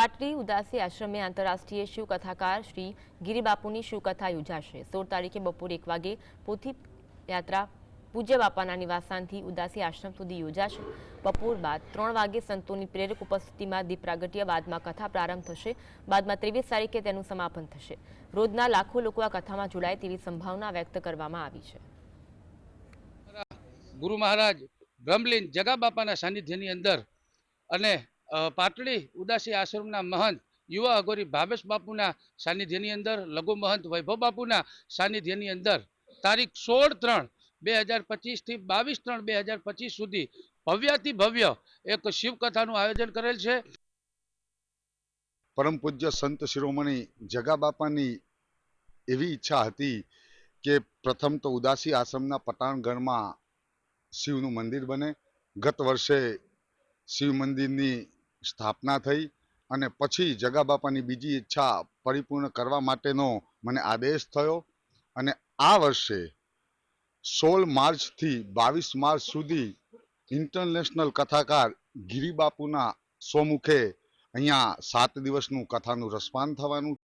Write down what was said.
પાટડી ઉદાસી આશ્રમે આંતરરાષ્ટ્રીય શિવ કથાકાર શ્રી ગિરિબાપુની શિવકથા યોજાશે। 16 તારીખે બપોરે 1 વાગે પોથી યાત્રા પૂજ્ય બાપાના નિવાસસ્થાનથી ઉદાસી આશ્રમ સુધી યોજાશે। બપોર બાદ 3 વાગે સંતોની પ્રેરક ઉપસ્થિતિમાં દીપ પ્રાગટ્ય બાદમાં કથા પ્રારંભ થશે। બાદમાં 23 તારીખે તેનું સમાપન થશે। રોજના લાખો લોકો આ કથામાં જોડાય તેવી સંભાવના વ્યક્ત કરવામાં આવી છે। ગુરુ મહારાજ બ્રહ્મલીન જગા બાપાના સાનિધ્યની અંદર અને પાટડી ઉદાસી આશ્રમના મહંત યુવા અઘોરી ભાવેશ બાપુના સાનિધ્યની અંદર, લઘુ મહંત વૈભવ બાપુના સાનિધ્યની અંદર તારીખ 16/3/2025 થી 22/3/2025 સુધી ભવ્યાતિ ભવ્ય એક શિવકથાનું આયોજન કરેલ છે। પરમ પૂજ્ય સંત શિરોમણી જગા બાપાની એવી ઈચ્છા હતી કે પ્રથમ તો ઉદાસી આશ્રમના પટાણગઢમાં શિવનું મંદિર બને। ગત વર્ષે શિવ મંદિરની સ્થાપના થઈ અને પછી જગા બાપાની બીજી ઈચ્છા પરિપૂર્ણ કરવા માટેનો મને આદેશ થયો અને આ વર્ષે 16 માર્ચથી 22 માર્ચ સુધી ઇન્ટરનેશનલ કથાકાર ગિરિબાપુના સ્વમુખે અહીંયા 7 દિવસનું કથાનું રસપાન થવાનું